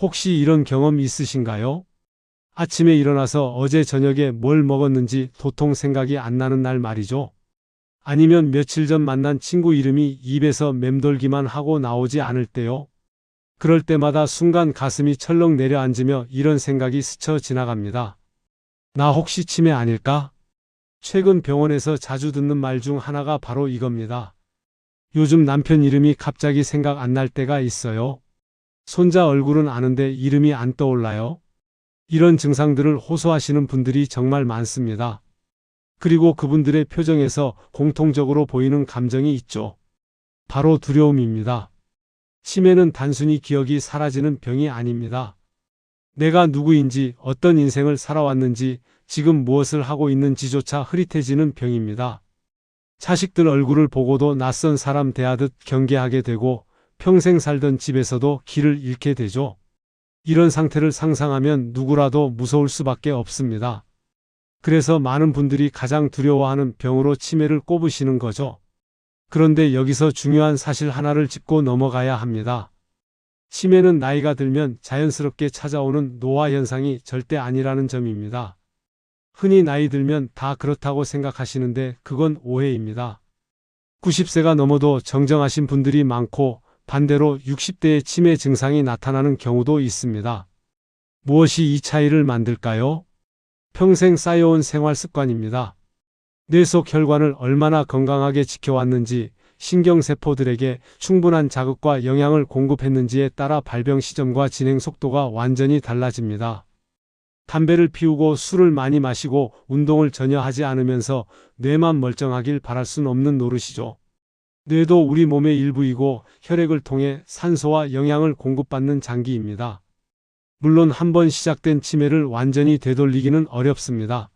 혹시 이런 경험 있으신가요? 아침에 일어나서 어제 저녁에 뭘 먹었는지 도통 생각이 안 나는 날 말이죠. 아니면 며칠 전 만난 친구 이름이 입에서 맴돌기만 하고 나오지 않을 때요. 그럴 때마다 순간 가슴이 철렁 내려앉으며 이런 생각이 스쳐 지나갑니다. 나 혹시 치매 아닐까? 최근 병원에서 자주 듣는 말 중 하나가 바로 이겁니다. 요즘 남편 이름이 갑자기 생각 안 날 때가 있어요. 손자 얼굴은 아는데 이름이 안 떠올라요. 이런 증상들을 호소하시는 분들이 정말 많습니다. 그리고 그분들의 표정에서 공통적으로 보이는 감정이 있죠. 바로 두려움입니다. 치매는 단순히 기억이 사라지는 병이 아닙니다. 내가 누구인지, 어떤 인생을 살아왔는지, 지금 무엇을 하고 있는지조차 흐릿해지는 병입니다. 자식들 얼굴을 보고도 낯선 사람 대하듯 경계하게 되고 평생 살던 집에서도 길을 잃게 되죠. 이런 상태를 상상하면 누구라도 무서울 수밖에 없습니다. 그래서 많은 분들이 가장 두려워하는 병으로 치매를 꼽으시는 거죠. 그런데 여기서 중요한 사실 하나를 짚고 넘어가야 합니다. 치매는 나이가 들면 자연스럽게 찾아오는 노화 현상이 절대 아니라는 점입니다. 흔히 나이 들면 다 그렇다고 생각하시는데 그건 오해입니다. 90세가 넘어도 정정하신 분들이 많고 반대로 60대의 치매 증상이 나타나는 경우도 있습니다. 무엇이 이 차이를 만들까요? 평생 쌓여온 생활 습관입니다. 뇌 속 혈관을 얼마나 건강하게 지켜왔는지, 신경세포들에게 충분한 자극과 영양을 공급했는지에 따라 발병 시점과 진행 속도가 완전히 달라집니다. 담배를 피우고 술을 많이 마시고 운동을 전혀 하지 않으면서 뇌만 멀쩡하길 바랄 순 없는 노릇이죠. 뇌도 우리 몸의 일부이고 혈액을 통해 산소와 영양을 공급받는 장기입니다. 물론 한번 시작된 치매를 완전히 되돌리기는 어렵습니다.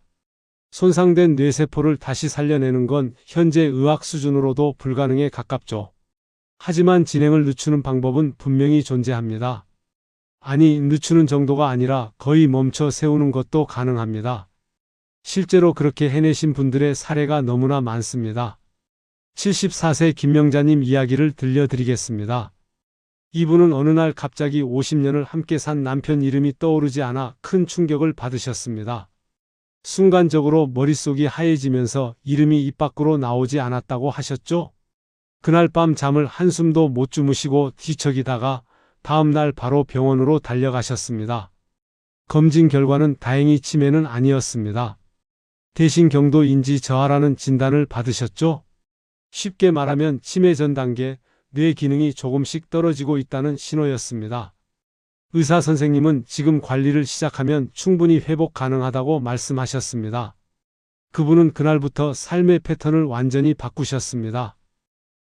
손상된 뇌세포를 다시 살려내는 건 현재 의학 수준으로도 불가능에 가깝죠. 하지만 진행을 늦추는 방법은 분명히 존재합니다. 아니, 늦추는 정도가 아니라 거의 멈춰 세우는 것도 가능합니다. 실제로 그렇게 해내신 분들의 사례가 너무나 많습니다. 74세 김명자님 이야기를 들려드리겠습니다. 이분은 어느 날 갑자기 50년을 함께 산 남편 이름이 떠오르지 않아 큰 충격을 받으셨습니다. 순간적으로 머릿속이 하얘지면서 이름이 입 밖으로 나오지 않았다고 하셨죠? 그날 밤 잠을 한숨도 못 주무시고 뒤척이다가 다음 날 바로 병원으로 달려가셨습니다. 검진 결과는 다행히 치매는 아니었습니다. 대신 경도 인지 저하라는 진단을 받으셨죠? 쉽게 말하면 치매 전 단계, 뇌 기능이 조금씩 떨어지고 있다는 신호였습니다. 의사 선생님은 지금 관리를 시작하면 충분히 회복 가능하다고 말씀하셨습니다. 그분은 그날부터 삶의 패턴을 완전히 바꾸셨습니다.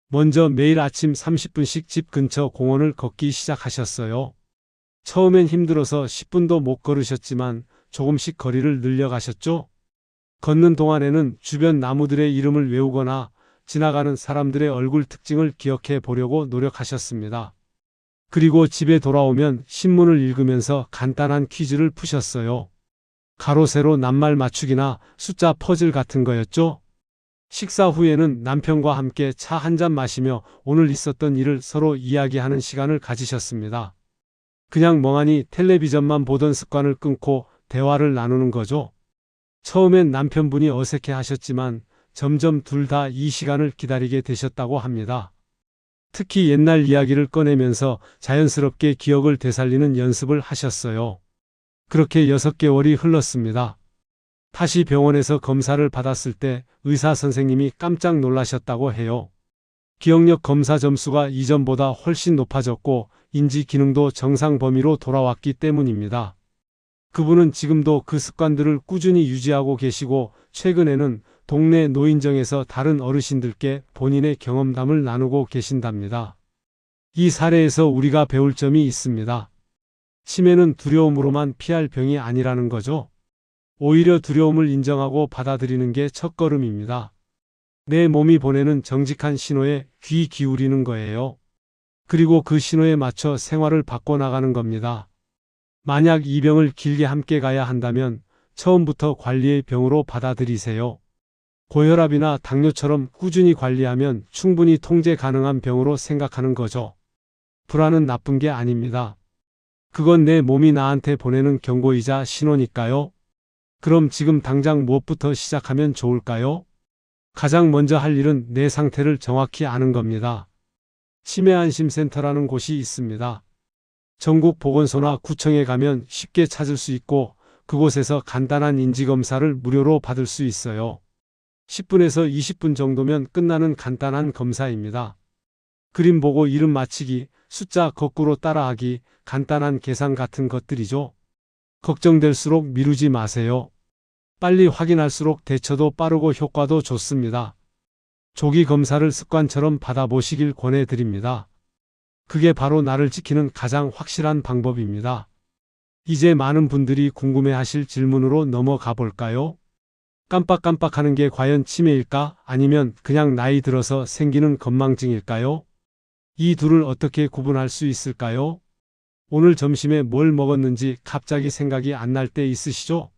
먼저 매일 아침 30분씩 집 근처 공원을 걷기 시작하셨어요. 처음엔 힘들어서 10분도 못 걸으셨지만 조금씩 거리를 늘려가셨죠? 걷는 동안에는 주변 나무들의 이름을 외우거나 지나가는 사람들의 얼굴 특징을 기억해 보려고 노력하셨습니다. 그리고 집에 돌아오면 신문을 읽으면서 간단한 퀴즈를 푸셨어요. 가로 세로 낱말 맞추기나 숫자 퍼즐 같은 거였죠. 식사 후에는 남편과 함께 차 한 잔 마시며 오늘 있었던 일을 서로 이야기하는 시간을 가지셨습니다. 그냥 멍하니 텔레비전만 보던 습관을 끊고 대화를 나누는 거죠. 처음엔 남편분이 어색해 하셨지만 점점 둘 다 이 시간을 기다리게 되셨다고 합니다. 특히 옛날 이야기를 꺼내면서 자연스럽게 기억을 되살리는 연습을 하셨어요. 그렇게 6개월이 흘렀습니다. 다시 병원에서 검사를 받았을 때 의사 선생님이 깜짝 놀라셨다고 해요. 기억력 검사 점수가 이전보다 훨씬 높아졌고 인지 기능도 정상 범위로 돌아왔기 때문입니다. 그분은 지금도 그 습관들을 꾸준히 유지하고 계시고 최근에는 동네 노인정에서 다른 어르신들께 본인의 경험담을 나누고 계신답니다. 이 사례에서 우리가 배울 점이 있습니다. 치매는 두려움으로만 피할 병이 아니라는 거죠. 오히려 두려움을 인정하고 받아들이는 게 첫걸음입니다. 내 몸이 보내는 정직한 신호에 귀 기울이는 거예요. 그리고 그 신호에 맞춰 생활을 바꿔나가는 겁니다. 만약 이 병을 길게 함께 가야 한다면 처음부터 관리의 병으로 받아들이세요. 고혈압이나 당뇨처럼 꾸준히 관리하면 충분히 통제 가능한 병으로 생각하는 거죠. 불안은 나쁜 게 아닙니다. 그건 내 몸이 나한테 보내는 경고이자 신호니까요. 그럼 지금 당장 무엇부터 시작하면 좋을까요? 가장 먼저 할 일은 내 상태를 정확히 아는 겁니다. 치매안심센터라는 곳이 있습니다. 전국 보건소나 구청에 가면 쉽게 찾을 수 있고 그곳에서 간단한 인지검사를 무료로 받을 수 있어요. 10분에서 20분 정도면 끝나는 간단한 검사입니다. 그림 보고 이름 맞히기, 숫자 거꾸로 따라하기, 간단한 계산 같은 것들이죠. 걱정될수록 미루지 마세요. 빨리 확인할수록 대처도 빠르고 효과도 좋습니다. 조기 검사를 습관처럼 받아보시길 권해드립니다. 그게 바로 나를 지키는 가장 확실한 방법입니다. 이제 많은 분들이 궁금해하실 질문으로 넘어가 볼까요? 깜빡깜빡하는 게 과연 치매일까? 아니면 그냥 나이 들어서 생기는 건망증일까요? 이 둘을 어떻게 구분할 수 있을까요? 오늘 점심에 뭘 먹었는지 갑자기 생각이 안 날 때 있으시죠?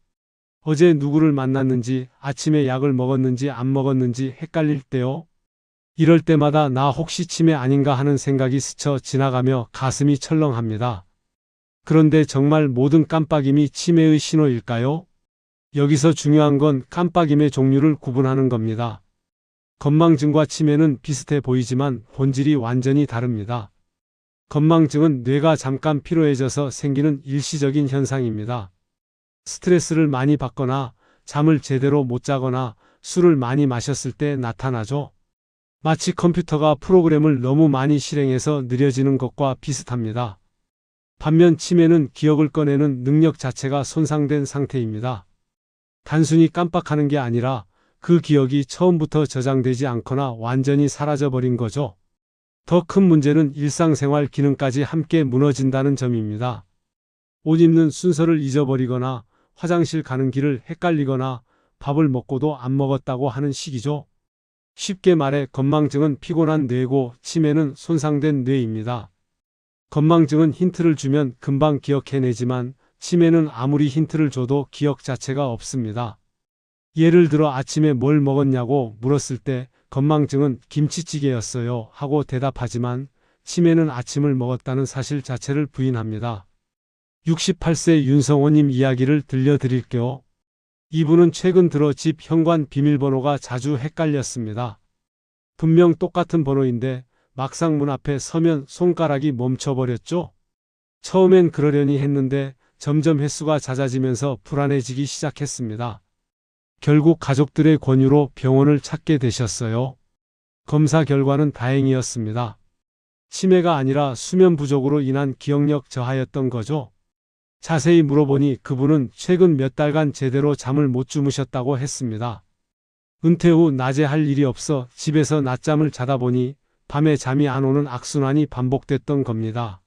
어제 누구를 만났는지, 아침에 약을 먹었는지 안 먹었는지 헷갈릴 때요? 이럴 때마다 나 혹시 치매 아닌가 하는 생각이 스쳐 지나가며 가슴이 철렁합니다. 그런데 정말 모든 깜빡임이 치매의 신호일까요? 여기서 중요한 건 깜빡임의 종류를 구분하는 겁니다. 건망증과 치매는 비슷해 보이지만 본질이 완전히 다릅니다. 건망증은 뇌가 잠깐 피로해져서 생기는 일시적인 현상입니다. 스트레스를 많이 받거나 잠을 제대로 못 자거나 술을 많이 마셨을 때 나타나죠. 마치 컴퓨터가 프로그램을 너무 많이 실행해서 느려지는 것과 비슷합니다. 반면 치매는 기억을 꺼내는 능력 자체가 손상된 상태입니다. 단순히 깜빡하는 게 아니라 그 기억이 처음부터 저장되지 않거나 완전히 사라져버린 거죠. 더 큰 문제는 일상생활 기능까지 함께 무너진다는 점입니다. 옷 입는 순서를 잊어버리거나 화장실 가는 길을 헷갈리거나 밥을 먹고도 안 먹었다고 하는 식이죠. 쉽게 말해 건망증은 피곤한 뇌고 치매는 손상된 뇌입니다. 건망증은 힌트를 주면 금방 기억해내지만 치매는 아무리 힌트를 줘도 기억 자체가 없습니다. 예를 들어 아침에 뭘 먹었냐고 물었을 때 건망증은 김치찌개였어요 하고 대답하지만 치매는 아침을 먹었다는 사실 자체를 부인합니다. 68세 윤성호님 이야기를 들려드릴게요. 이분은 최근 들어 집 현관 비밀번호가 자주 헷갈렸습니다. 분명 똑같은 번호인데 막상 문 앞에 서면 손가락이 멈춰버렸죠. 처음엔 그러려니 했는데 점점 횟수가 잦아지면서 불안해지기 시작했습니다. 결국 가족들의 권유로 병원을 찾게 되셨어요. 검사 결과는 다행이었습니다. 치매가 아니라 수면 부족으로 인한 기억력 저하였던 거죠. 자세히 물어보니 그분은 최근 몇 달간 제대로 잠을 못 주무셨다고 했습니다. 은퇴 후 낮에 할 일이 없어 집에서 낮잠을 자다 보니 밤에 잠이 안 오는 악순환이 반복됐던 겁니다.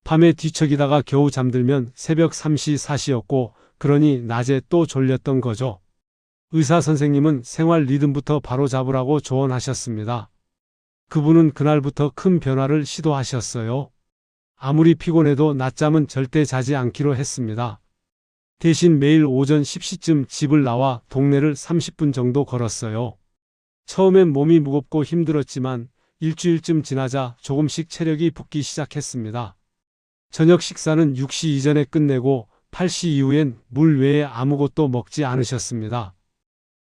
밤에 뒤척이다가 겨우 잠들면 새벽 3시 4시였고 그러니 낮에 또 졸렸던 거죠. 의사 선생님은 생활 리듬부터 바로 잡으라고 조언하셨습니다. 그분은 그날부터 큰 변화를 시도하셨어요. 아무리 피곤해도 낮잠은 절대 자지 않기로 했습니다. 대신 매일 오전 10시쯤 집을 나와 동네를 30분 정도 걸었어요. 처음엔 몸이 무겁고 힘들었지만 일주일쯤 지나자 조금씩 체력이 붙기 시작했습니다. 저녁 식사는 6시 이전에 끝내고 8시 이후엔 물 외에 아무것도 먹지 않으셨습니다.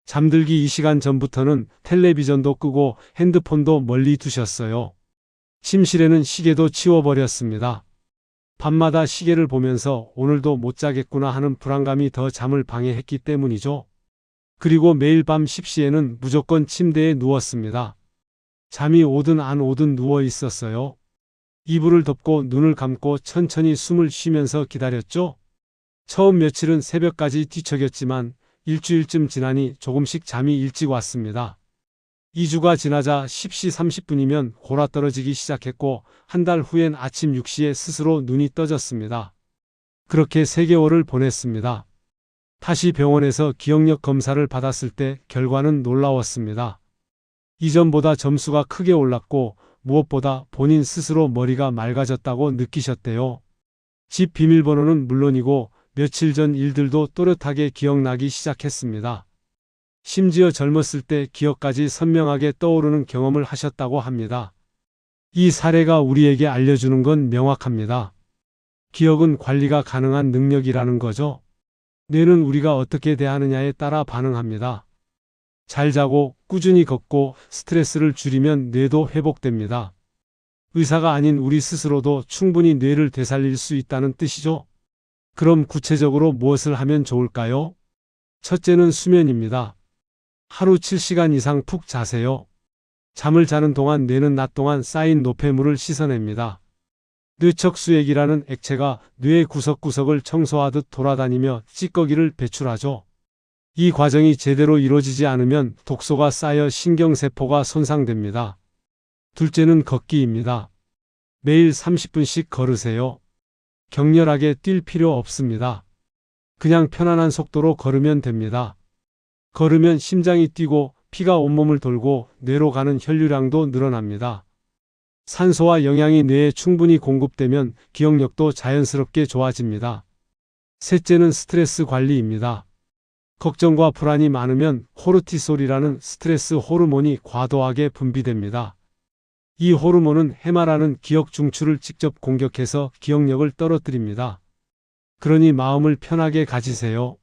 잠들기 2시간 전부터는 텔레비전도 끄고 핸드폰도 멀리 두셨어요. 침실에는 시계도 치워버렸습니다. 밤마다 시계를 보면서 오늘도 못 자겠구나 하는 불안감이 더 잠을 방해했기 때문이죠. 그리고 매일 밤 10시에는 무조건 침대에 누웠습니다. 잠이 오든 안 오든 누워 있었어요. 이불을 덮고 눈을 감고 천천히 숨을 쉬면서 기다렸죠. 처음 며칠은 새벽까지 뒤척였지만 일주일쯤 지나니 조금씩 잠이 일찍 왔습니다. 2주가 지나자 10시 30분이면 골아떨어지기 시작했고 한 달 후엔 아침 6시에 스스로 눈이 떠졌습니다. 그렇게 3개월을 보냈습니다. 다시 병원에서 기억력 검사를 받았을 때 결과는 놀라웠습니다. 이전보다 점수가 크게 올랐고 무엇보다 본인 스스로 머리가 맑아졌다고 느끼셨대요. 집 비밀번호는 물론이고 며칠 전 일들도 또렷하게 기억나기 시작했습니다. 심지어 젊었을 때 기억까지 선명하게 떠오르는 경험을 하셨다고 합니다. 이 사례가 우리에게 알려주는 건 명확합니다. 기억은 관리가 가능한 능력이라는 거죠. 뇌는 우리가 어떻게 대하느냐에 따라 반응합니다. 잘 자고 꾸준히 걷고 스트레스를 줄이면 뇌도 회복됩니다. 의사가 아닌 우리 스스로도 충분히 뇌를 되살릴 수 있다는 뜻이죠. 그럼 구체적으로 무엇을 하면 좋을까요? 첫째는 수면입니다. 하루 7시간 이상 푹 자세요. 잠을 자는 동안 뇌는 낮 동안 쌓인 노폐물을 씻어냅니다. 뇌척수액이라는 액체가 뇌의 구석구석을 청소하듯 돌아다니며 찌꺼기를 배출하죠. 이 과정이 제대로 이루어지지 않으면 독소가 쌓여 신경세포가 손상됩니다. 둘째는 걷기입니다. 매일 30분씩 걸으세요. 격렬하게 뛸 필요 없습니다. 그냥 편안한 속도로 걸으면 됩니다. 걸으면 심장이 뛰고 피가 온몸을 돌고 뇌로 가는 혈류량도 늘어납니다. 산소와 영양이 뇌에 충분히 공급되면 기억력도 자연스럽게 좋아집니다. 셋째는 스트레스 관리입니다. 걱정과 불안이 많으면 코르티솔이라는 스트레스 호르몬이 과도하게 분비됩니다. 이 호르몬은 해마라는 기억 중추를 직접 공격해서 기억력을 떨어뜨립니다. 그러니 마음을 편하게 가지세요.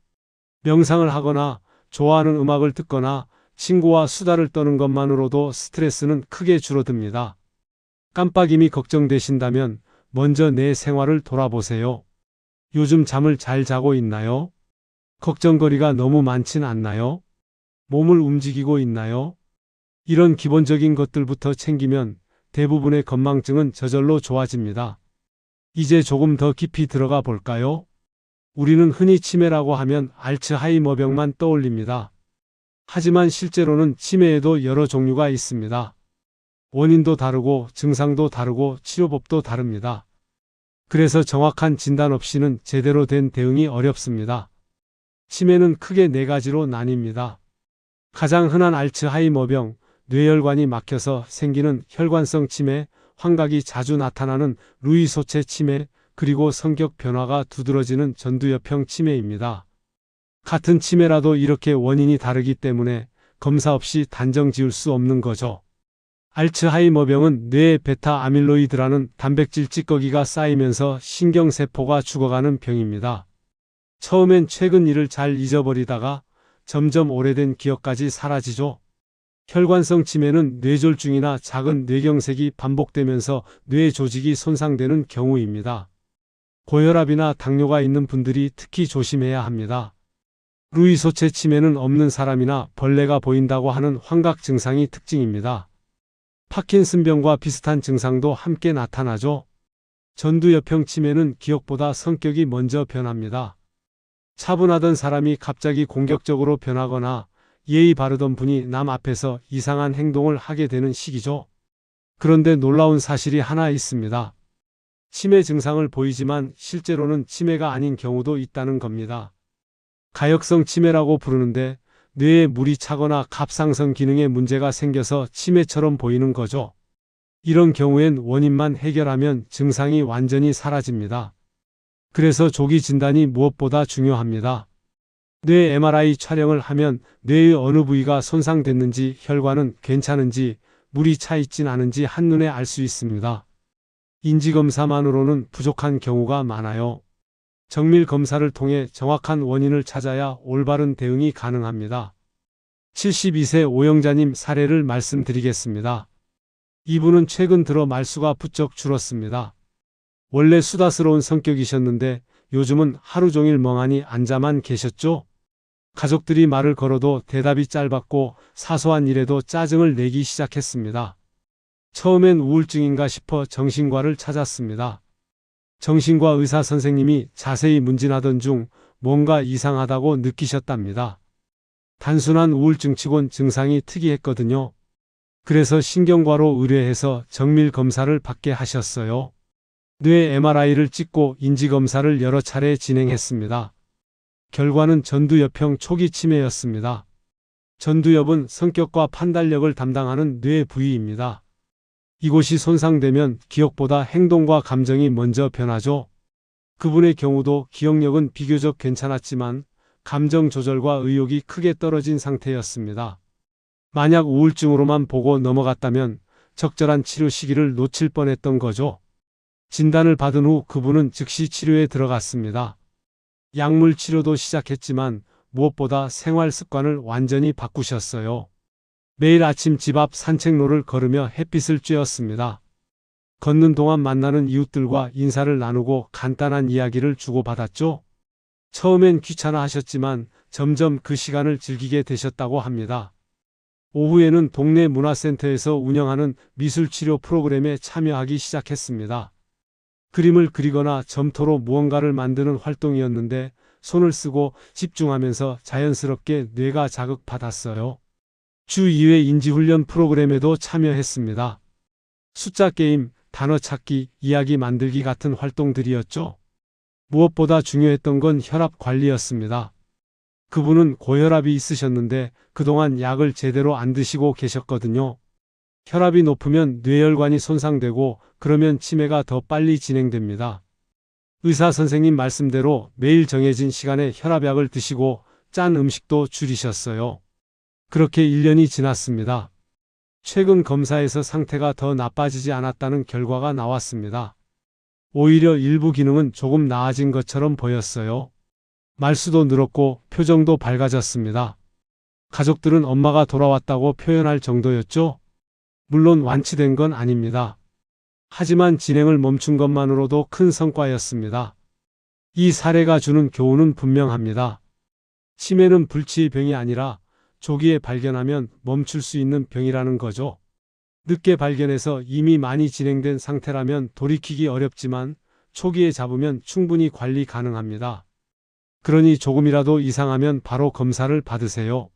명상을 하거나 좋아하는 음악을 듣거나 친구와 수다를 떠는 것만으로도 스트레스는 크게 줄어듭니다. 깜빡임이 걱정되신다면 먼저 내 생활을 돌아보세요. 요즘 잠을 잘 자고 있나요? 걱정거리가 너무 많진 않나요? 몸을 움직이고 있나요? 이런 기본적인 것들부터 챙기면 대부분의 건망증은 저절로 좋아집니다. 이제 조금 더 깊이 들어가 볼까요? 우리는 흔히 치매라고 하면 알츠하이머병만 떠올립니다. 하지만 실제로는 치매에도 여러 종류가 있습니다. 원인도 다르고 증상도 다르고 치료법도 다릅니다. 그래서 정확한 진단 없이는 제대로 된 대응이 어렵습니다. 치매는 크게 네 가지로 나뉩니다. 가장 흔한 알츠하이머병, 뇌혈관이 막혀서 생기는 혈관성 치매, 환각이 자주 나타나는 루이소체 치매, 그리고 성격 변화가 두드러지는 전두엽형 치매입니다. 같은 치매라도 이렇게 원인이 다르기 때문에 검사 없이 단정 지을 수 없는 거죠. 알츠하이머병은 뇌에 베타 아밀로이드라는 단백질 찌꺼기가 쌓이면서 신경세포가 죽어가는 병입니다. 처음엔 최근 일을 잘 잊어버리다가 점점 오래된 기억까지 사라지죠. 혈관성 치매는 뇌졸중이나 작은 뇌경색이 반복되면서 뇌 조직이 손상되는 경우입니다. 고혈압이나 당뇨가 있는 분들이 특히 조심해야 합니다. 루이소체 치매는 없는 사람이나 벌레가 보인다고 하는 환각 증상이 특징입니다. 파킨슨병과 비슷한 증상도 함께 나타나죠. 전두엽형 치매는 기억보다 성격이 먼저 변합니다. 차분하던 사람이 갑자기 공격적으로 변하거나 예의 바르던 분이 남 앞에서 이상한 행동을 하게 되는 시기죠. 그런데 놀라운 사실이 하나 있습니다. 치매 증상을 보이지만 실제로는 치매가 아닌 경우도 있다는 겁니다. 가역성 치매라고 부르는데 뇌에 물이 차거나 갑상선 기능에 문제가 생겨서 치매처럼 보이는 거죠. 이런 경우엔 원인만 해결하면 증상이 완전히 사라집니다. 그래서 조기 진단이 무엇보다 중요합니다. 뇌 MRI 촬영을 하면 뇌의 어느 부위가 손상됐는지, 혈관은 괜찮은지, 물이 차 있진 않은지 한눈에 알 수 있습니다. 인지검사만으로는 부족한 경우가 많아요. 정밀 검사를 통해 정확한 원인을 찾아야 올바른 대응이 가능합니다. 72세 오영자님 사례를 말씀드리겠습니다. 이분은 최근 들어 말수가 부쩍 줄었습니다. 원래 수다스러운 성격이셨는데 요즘은 하루 종일 멍하니 앉아만 계셨죠? 가족들이 말을 걸어도 대답이 짧았고 사소한 일에도 짜증을 내기 시작했습니다. 처음엔 우울증인가 싶어 정신과를 찾았습니다. 정신과 의사 선생님이 자세히 문진하던 중 뭔가 이상하다고 느끼셨답니다. 단순한 우울증치곤 증상이 특이했거든요. 그래서 신경과로 의뢰해서 정밀 검사를 받게 하셨어요. 뇌 MRI를 찍고 인지검사를 여러 차례 진행했습니다. 결과는 전두엽형 초기 치매였습니다. 전두엽은 성격과 판단력을 담당하는 뇌 부위입니다. 이곳이 손상되면 기억보다 행동과 감정이 먼저 변하죠. 그분의 경우도 기억력은 비교적 괜찮았지만 감정 조절과 의욕이 크게 떨어진 상태였습니다. 만약 우울증으로만 보고 넘어갔다면 적절한 치료 시기를 놓칠 뻔했던 거죠. 진단을 받은 후 그분은 즉시 치료에 들어갔습니다. 약물 치료도 시작했지만 무엇보다 생활 습관을 완전히 바꾸셨어요. 매일 아침 집 앞 산책로를 걸으며 햇빛을 쬐었습니다. 걷는 동안 만나는 이웃들과 인사를 나누고 간단한 이야기를 주고받았죠. 처음엔 귀찮아 하셨지만 점점 그 시간을 즐기게 되셨다고 합니다. 오후에는 동네 문화센터에서 운영하는 미술치료 프로그램에 참여하기 시작했습니다. 그림을 그리거나 점토로 무언가를 만드는 활동이었는데 손을 쓰고 집중하면서 자연스럽게 뇌가 자극받았어요. 주 2회 인지훈련 프로그램에도 참여했습니다. 숫자 게임, 단어 찾기, 이야기 만들기 같은 활동들이었죠. 무엇보다 중요했던 건 혈압 관리였습니다. 그분은 고혈압이 있으셨는데 그동안 약을 제대로 안 드시고 계셨거든요. 혈압이 높으면 뇌혈관이 손상되고 그러면 치매가 더 빨리 진행됩니다. 의사 선생님 말씀대로 매일 정해진 시간에 혈압약을 드시고 짠 음식도 줄이셨어요. 그렇게 1년이 지났습니다. 최근 검사에서 상태가 더 나빠지지 않았다는 결과가 나왔습니다. 오히려 일부 기능은 조금 나아진 것처럼 보였어요. 말수도 늘었고 표정도 밝아졌습니다. 가족들은 엄마가 돌아왔다고 표현할 정도였죠. 물론 완치된 건 아닙니다. 하지만 진행을 멈춘 것만으로도 큰 성과였습니다. 이 사례가 주는 교훈은 분명합니다. 치매는 불치의 병이 아니라 조기에 발견하면 멈출 수 있는 병이라는 거죠. 늦게 발견해서 이미 많이 진행된 상태라면 돌이키기 어렵지만 초기에 잡으면 충분히 관리 가능합니다. 그러니 조금이라도 이상하면 바로 검사를 받으세요.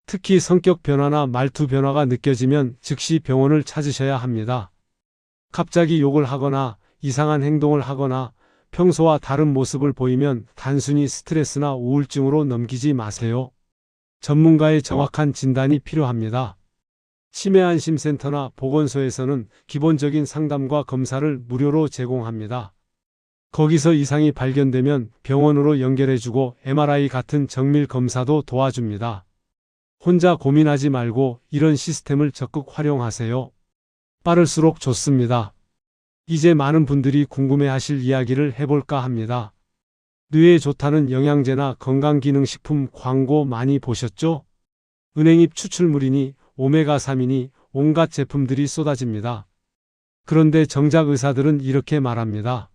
특히 성격 변화나 말투 변화가 느껴지면 즉시 병원을 찾으셔야 합니다. 갑자기 욕을 하거나 이상한 행동을 하거나 평소와 다른 모습을 보이면 단순히 스트레스나 우울증으로 넘기지 마세요. 전문가의 정확한 진단이 필요합니다. 치매안심센터나 보건소에서는 기본적인 상담과 검사를 무료로 제공합니다. 거기서 이상이 발견되면 병원으로 연결해주고 MRI 같은 정밀 검사도 도와줍니다. 혼자 고민하지 말고 이런 시스템을 적극 활용하세요. 빠를수록 좋습니다. 이제 많은 분들이 궁금해하실 이야기를 해볼까 합니다. 뇌에 좋다는 영양제나 건강기능식품 광고 많이 보셨죠? 은행잎 추출물이니 오메가3이니 온갖 제품들이 쏟아집니다. 그런데 정작 의사들은 이렇게 말합니다.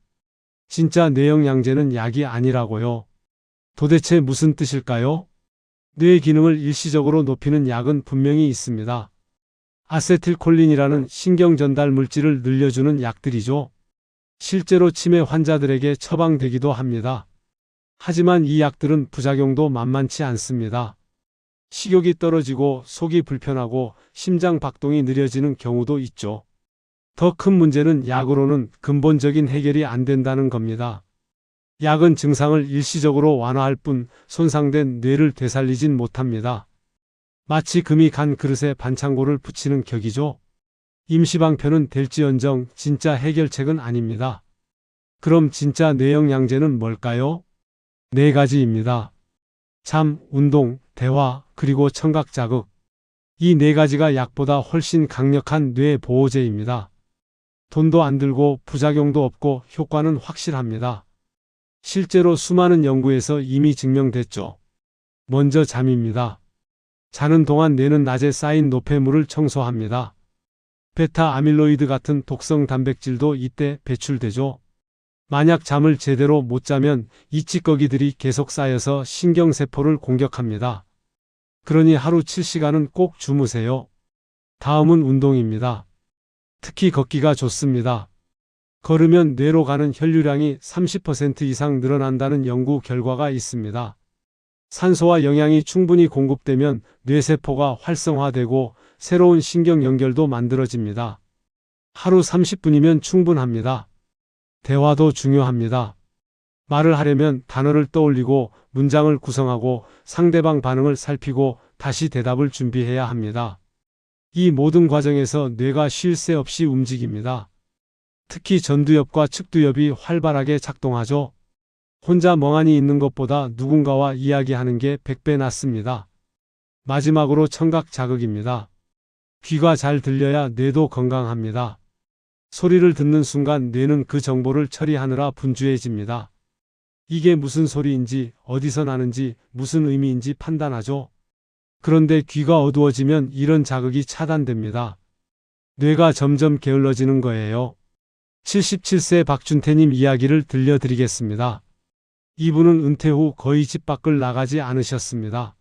진짜 뇌영양제는 약이 아니라고요. 도대체 무슨 뜻일까요? 뇌 기능을 일시적으로 높이는 약은 분명히 있습니다. 아세틸콜린이라는 신경전달 물질을 늘려주는 약들이죠. 실제로 치매 환자들에게 처방되기도 합니다. 하지만 이 약들은 부작용도 만만치 않습니다. 식욕이 떨어지고 속이 불편하고 심장 박동이 느려지는 경우도 있죠. 더 큰 문제는 약으로는 근본적인 해결이 안 된다는 겁니다. 약은 증상을 일시적으로 완화할 뿐 손상된 뇌를 되살리진 못합니다. 마치 금이 간 그릇에 반창고를 붙이는 격이죠. 임시방편은 될지언정 진짜 해결책은 아닙니다. 그럼 진짜 뇌영양제는 뭘까요? 4가지입니다. 잠, 운동, 대화, 그리고 청각 자극. 이 4가지가 약보다 훨씬 강력한 뇌 보호제입니다. 돈도 안 들고 부작용도 없고 효과는 확실합니다. 실제로 수많은 연구에서 이미 증명됐죠. 먼저 잠입니다. 자는 동안 뇌는 낮에 쌓인 노폐물을 청소합니다. 베타 아밀로이드 같은 독성 단백질도 이때 배출되죠. 만약 잠을 제대로 못 자면 이 찌꺼기들이 계속 쌓여서 신경세포를 공격합니다. 그러니 하루 7시간은 꼭 주무세요. 다음은 운동입니다. 특히 걷기가 좋습니다. 걸으면 뇌로 가는 혈류량이 30% 이상 늘어난다는 연구 결과가 있습니다. 산소와 영양이 충분히 공급되면 뇌세포가 활성화되고 새로운 신경 연결도 만들어집니다. 하루 30분이면 충분합니다. 대화도 중요합니다. 말을 하려면 단어를 떠올리고 문장을 구성하고 상대방 반응을 살피고 다시 대답을 준비해야 합니다. 이 모든 과정에서 뇌가 쉴 새 없이 움직입니다. 특히 전두엽과 측두엽이 활발하게 작동하죠. 혼자 멍하니 있는 것보다 누군가와 이야기하는 게 100배 낫습니다. 마지막으로 청각 자극입니다. 귀가 잘 들려야 뇌도 건강합니다. 소리를 듣는 순간 뇌는 그 정보를 처리하느라 분주해집니다. 이게 무슨 소리인지, 어디서 나는지, 무슨 의미인지 판단하죠. 그런데 귀가 어두워지면 이런 자극이 차단됩니다. 뇌가 점점 게을러지는 거예요. 77세 박준태님 이야기를 들려드리겠습니다. 이분은 은퇴 후 거의 집 밖을 나가지 않으셨습니다.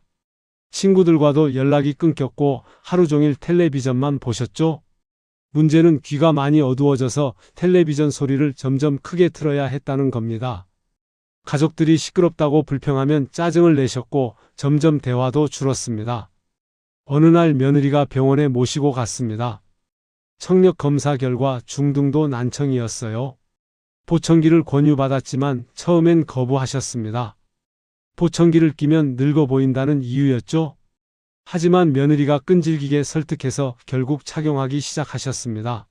친구들과도 연락이 끊겼고 하루 종일 텔레비전만 보셨죠? 문제는 귀가 많이 어두워져서 텔레비전 소리를 점점 크게 틀어야 했다는 겁니다. 가족들이 시끄럽다고 불평하면 짜증을 내셨고 점점 대화도 줄었습니다. 어느 날 며느리가 병원에 모시고 갔습니다. 청력 검사 결과 중등도 난청이었어요. 보청기를 권유받았지만 처음엔 거부하셨습니다. 보청기를 끼면 늙어 보인다는 이유였죠. 하지만 며느리가 끈질기게 설득해서 결국 착용하기 시작하셨습니다.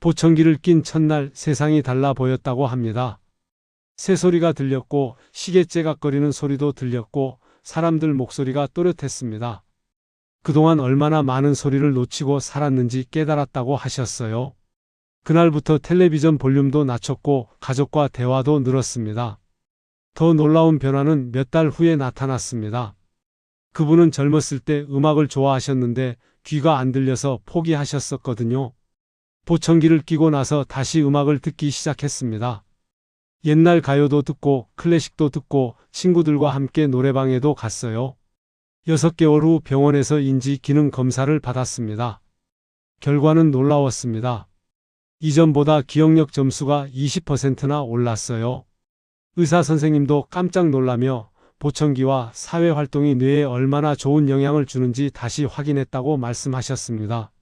보청기를 낀 첫날 세상이 달라 보였다고 합니다. 새소리가 들렸고 시계 째각거리는 소리도 들렸고 사람들 목소리가 또렷했습니다. 그동안 얼마나 많은 소리를 놓치고 살았는지 깨달았다고 하셨어요. 그날부터 텔레비전 볼륨도 낮췄고 가족과 대화도 늘었습니다. 더 놀라운 변화는 몇 달 후에 나타났습니다. 그분은 젊었을 때 음악을 좋아하셨는데 귀가 안 들려서 포기하셨었거든요. 보청기를 끼고 나서 다시 음악을 듣기 시작했습니다. 옛날 가요도 듣고 클래식도 듣고 친구들과 함께 노래방에도 갔어요. 6개월 후 병원에서 인지 기능 검사를 받았습니다. 결과는 놀라웠습니다. 이전보다 기억력 점수가 20%나 올랐어요. 의사 선생님도 깜짝 놀라며 보청기와 사회활동이 뇌에 얼마나 좋은 영향을 주는지 다시 확인했다고 말씀하셨습니다.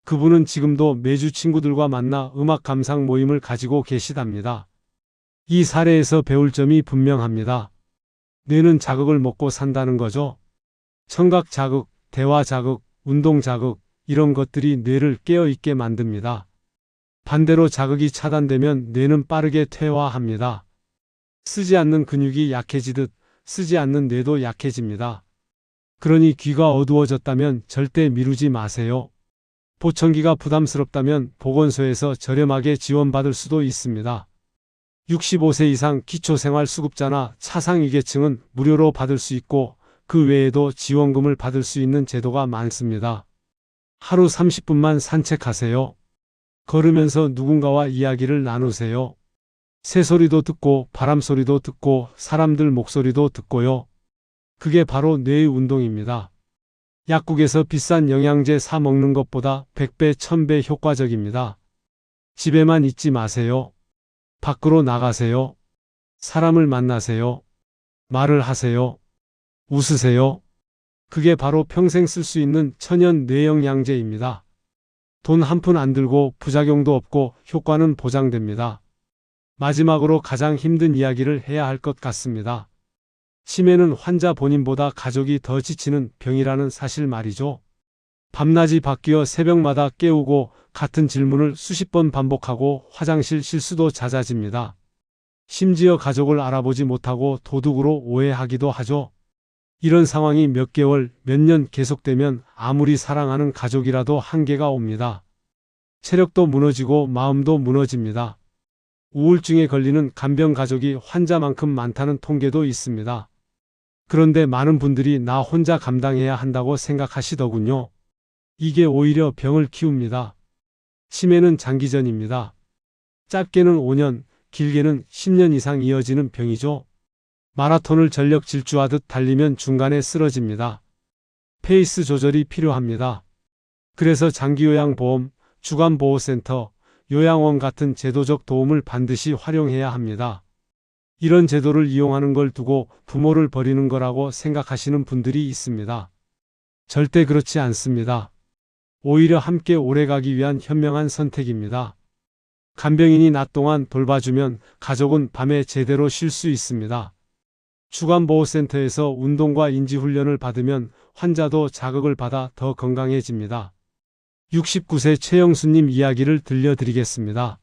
그분은 지금도 매주 친구들과 만나 음악 감상 모임을 가지고 계시답니다. 이 사례에서 배울 점이 분명합니다. 뇌는 자극을 먹고 산다는 거죠. 청각 자극, 대화 자극, 운동 자극, 이런 것들이 뇌를 깨어있게 만듭니다. 반대로 자극이 차단되면 뇌는 빠르게 퇴화합니다. 쓰지 않는 근육이 약해지듯 쓰지 않는 뇌도 약해집니다. 그러니 귀가 어두워졌다면 절대 미루지 마세요. 보청기가 부담스럽다면 보건소에서 저렴하게 지원받을 수도 있습니다. 65세 이상 기초생활수급자나 차상위계층은 무료로 받을 수 있고 그 외에도 지원금을 받을 수 있는 제도가 많습니다. 하루 30분만 산책하세요. 걸으면서 누군가와 이야기를 나누세요. 새소리도 듣고 바람소리도 듣고 사람들 목소리도 듣고요. 그게 바로 뇌의 운동입니다. 약국에서 비싼 영양제 사 먹는 것보다 100배, 1000배 효과적입니다. 집에만 있지 마세요. 밖으로 나가세요. 사람을 만나세요. 말을 하세요. 웃으세요. 그게 바로 평생 쓸 수 있는 천연 뇌영양제입니다. 돈 한 푼 안 들고 부작용도 없고 효과는 보장됩니다. 마지막으로 가장 힘든 이야기를 해야 할 것 같습니다. 치매는 환자 본인보다 가족이 더 지치는 병이라는 사실 말이죠. 밤낮이 바뀌어 새벽마다 깨우고 같은 질문을 수십 번 반복하고 화장실 실수도 잦아집니다. 심지어 가족을 알아보지 못하고 도둑으로 오해하기도 하죠. 이런 상황이 몇 개월, 몇 년 계속되면 아무리 사랑하는 가족이라도 한계가 옵니다. 체력도 무너지고 마음도 무너집니다. 우울증에 걸리는 간병 가족이 환자만큼 많다는 통계도 있습니다. 그런데 많은 분들이 나 혼자 감당해야 한다고 생각하시더군요. 이게 오히려 병을 키웁니다. 치매는 장기전입니다. 짧게는 5년, 길게는 10년 이상 이어지는 병이죠. 마라톤을 전력 질주하듯 달리면 중간에 쓰러집니다. 페이스 조절이 필요합니다. 그래서 장기요양보험, 주간보호센터, 요양원 같은 제도적 도움을 반드시 활용해야 합니다. 이런 제도를 이용하는 걸 두고 부모를 버리는 거라고 생각하시는 분들이 있습니다. 절대 그렇지 않습니다. 오히려 함께 오래가기 위한 현명한 선택입니다. 간병인이 낮 동안 돌봐주면 가족은 밤에 제대로 쉴 수 있습니다. 주간보호센터에서 운동과 인지훈련을 받으면 환자도 자극을 받아 더 건강해집니다. 69세 최영수님 이야기를 들려드리겠습니다.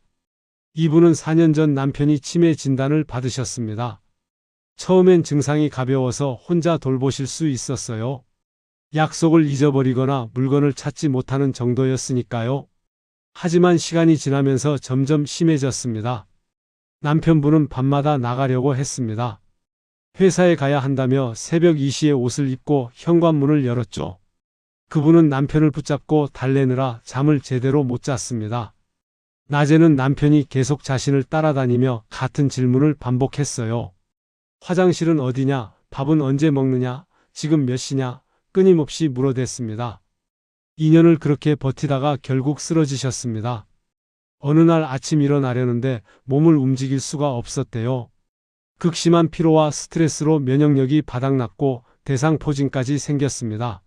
이분은 4년 전 남편이 치매 진단을 받으셨습니다. 처음엔 증상이 가벼워서 혼자 돌보실 수 있었어요. 약속을 잊어버리거나 물건을 찾지 못하는 정도였으니까요. 하지만 시간이 지나면서 점점 심해졌습니다. 남편분은 밤마다 나가려고 했습니다. 회사에 가야 한다며 새벽 2시에 옷을 입고 현관문을 열었죠. 그분은 남편을 붙잡고 달래느라 잠을 제대로 못 잤습니다. 낮에는 남편이 계속 자신을 따라다니며 같은 질문을 반복했어요. 화장실은 어디냐? 밥은 언제 먹느냐? 지금 몇 시냐? 끊임없이 물어댔습니다. 2년을 그렇게 버티다가 결국 쓰러지셨습니다. 어느 날 아침 일어나려는데 몸을 움직일 수가 없었대요. 극심한 피로와 스트레스로 면역력이 바닥났고 대상포진까지 생겼습니다.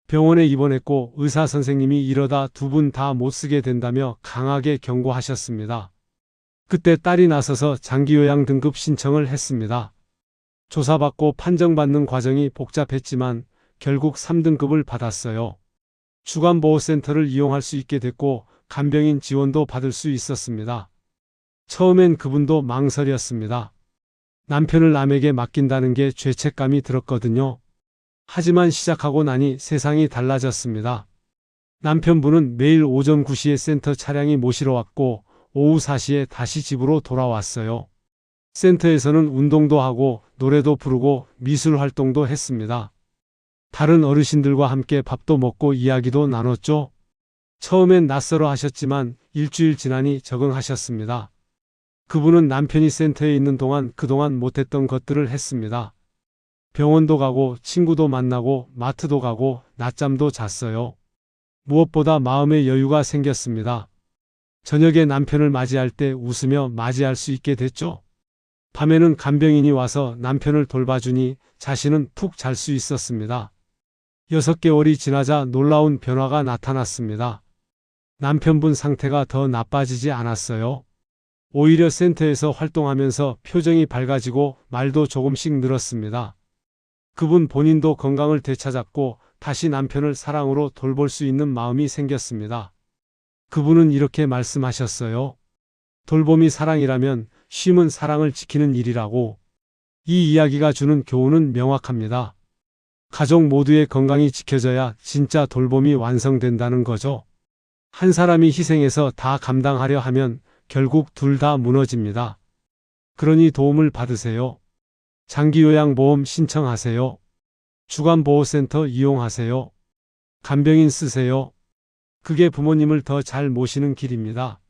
병원에 입원했고 의사 선생님이 이러다 두 분 다 못 쓰게 된다며 강하게 경고하셨습니다. 그때 딸이 나서서 장기요양 등급 신청을 했습니다. 조사받고 판정받는 과정이 복잡했지만 결국 3등급을 받았어요. 주간보호센터를 이용할 수 있게 됐고 간병인 지원도 받을 수 있었습니다. 처음엔 그분도 망설였습니다. 남편을 남에게 맡긴다는 게 죄책감이 들었거든요. 하지만 시작하고 나니 세상이 달라졌습니다. 남편분은 매일 오전 9시에 센터 차량이 모시러 왔고 오후 4시에 다시 집으로 돌아왔어요. 센터에서는 운동도 하고 노래도 부르고 미술 활동도 했습니다. 다른 어르신들과 함께 밥도 먹고 이야기도 나눴죠. 처음엔 낯설어 하셨지만 일주일 지나니 적응하셨습니다. 그분은 남편이 센터에 있는 동안 그동안 못했던 것들을 했습니다. 병원도 가고 친구도 만나고 마트도 가고 낮잠도 잤어요. 무엇보다 마음의 여유가 생겼습니다. 저녁에 남편을 맞이할 때 웃으며 맞이할 수 있게 됐죠. 밤에는 간병인이 와서 남편을 돌봐주니 자신은 푹 잘 수 있었습니다. 6개월이 지나자 놀라운 변화가 나타났습니다. 남편분 상태가 더 나빠지지 않았어요. 오히려 센터에서 활동하면서 표정이 밝아지고 말도 조금씩 늘었습니다. 그분 본인도 건강을 되찾았고 다시 남편을 사랑으로 돌볼 수 있는 마음이 생겼습니다. 그분은 이렇게 말씀하셨어요. 돌봄이 사랑이라면 쉼은 사랑을 지키는 일이라고. 이 이야기가 주는 교훈은 명확합니다. 가족 모두의 건강이 지켜져야 진짜 돌봄이 완성된다는 거죠. 한 사람이 희생해서 다 감당하려 하면 결국 둘 다 무너집니다. 그러니 도움을 받으세요. 장기요양보험 신청하세요. 주간보호센터 이용하세요. 간병인 쓰세요. 그게 부모님을 더 잘 모시는 길입니다.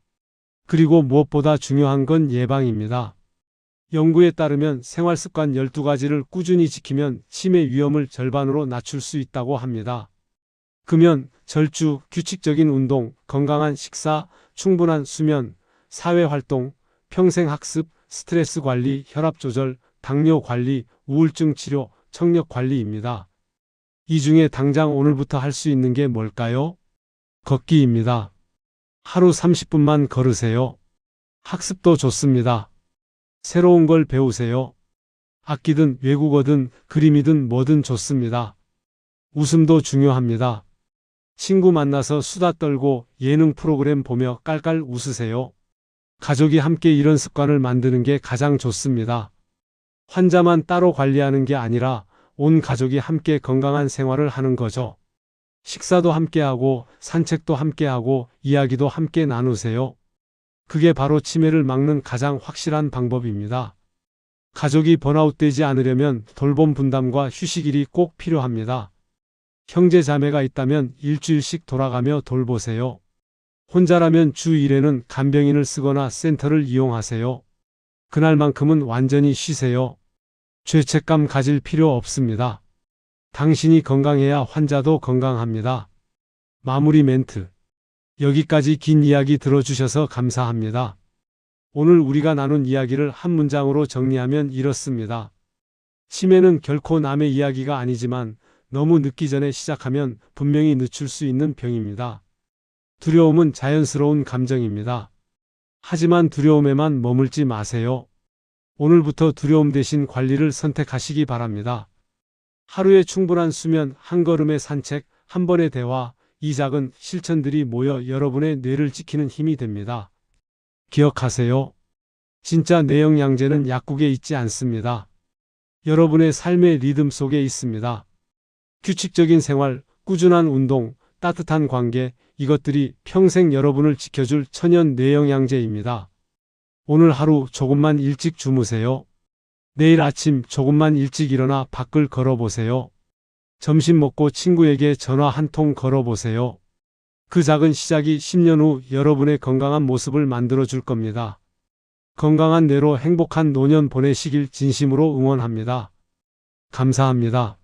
그리고 무엇보다 중요한 건 예방입니다. 연구에 따르면 생활습관 12가지를 꾸준히 지키면 치매 위험을 절반으로 낮출 수 있다고 합니다. 금연, 절주, 규칙적인 운동, 건강한 식사, 충분한 수면, 사회활동, 평생학습, 스트레스 관리, 혈압 조절, 당뇨 관리, 우울증 치료, 청력 관리입니다. 이 중에 당장 오늘부터 할 수 있는 게 뭘까요? 걷기입니다. 하루 30분만 걸으세요. 학습도 좋습니다. 새로운 걸 배우세요. 악기든 외국어든 그림이든 뭐든 좋습니다. 웃음도 중요합니다. 친구 만나서 수다 떨고 예능 프로그램 보며 깔깔 웃으세요. 가족이 함께 이런 습관을 만드는 게 가장 좋습니다. 환자만 따로 관리하는 게 아니라 온 가족이 함께 건강한 생활을 하는 거죠. 식사도 함께하고 산책도 함께하고 이야기도 함께 나누세요. 그게 바로 치매를 막는 가장 확실한 방법입니다. 가족이 번아웃되지 않으려면 돌봄 분담과 휴식일이 꼭 필요합니다. 형제 자매가 있다면 일주일씩 돌아가며 돌보세요. 혼자라면 주 1회는 간병인을 쓰거나 센터를 이용하세요. 그날만큼은 완전히 쉬세요. 죄책감 가질 필요 없습니다. 당신이 건강해야 환자도 건강합니다. 마무리 멘트. 여기까지 긴 이야기 들어주셔서 감사합니다. 오늘 우리가 나눈 이야기를 한 문장으로 정리하면 이렇습니다. 치매는 결코 남의 이야기가 아니지만 너무 늦기 전에 시작하면 분명히 늦출 수 있는 병입니다. 두려움은 자연스러운 감정입니다. 하지만 두려움에만 머물지 마세요. 오늘부터 두려움 대신 관리를 선택하시기 바랍니다. 하루에 충분한 수면, 한 걸음의 산책, 한 번의 대화, 이 작은 실천들이 모여 여러분의 뇌를 지키는 힘이 됩니다. 기억하세요. 진짜 뇌영양제는 약국에 있지 않습니다. 여러분의 삶의 리듬 속에 있습니다. 규칙적인 생활, 꾸준한 운동, 따뜻한 관계, 이것들이 평생 여러분을 지켜줄 천연 뇌영양제입니다. 오늘 하루 조금만 일찍 주무세요. 내일 아침 조금만 일찍 일어나 밖을 걸어보세요. 점심 먹고 친구에게 전화 한 통 걸어보세요. 그 작은 시작이 10년 후 여러분의 건강한 모습을 만들어 줄 겁니다. 건강한 뇌로 행복한 노년 보내시길 진심으로 응원합니다. 감사합니다.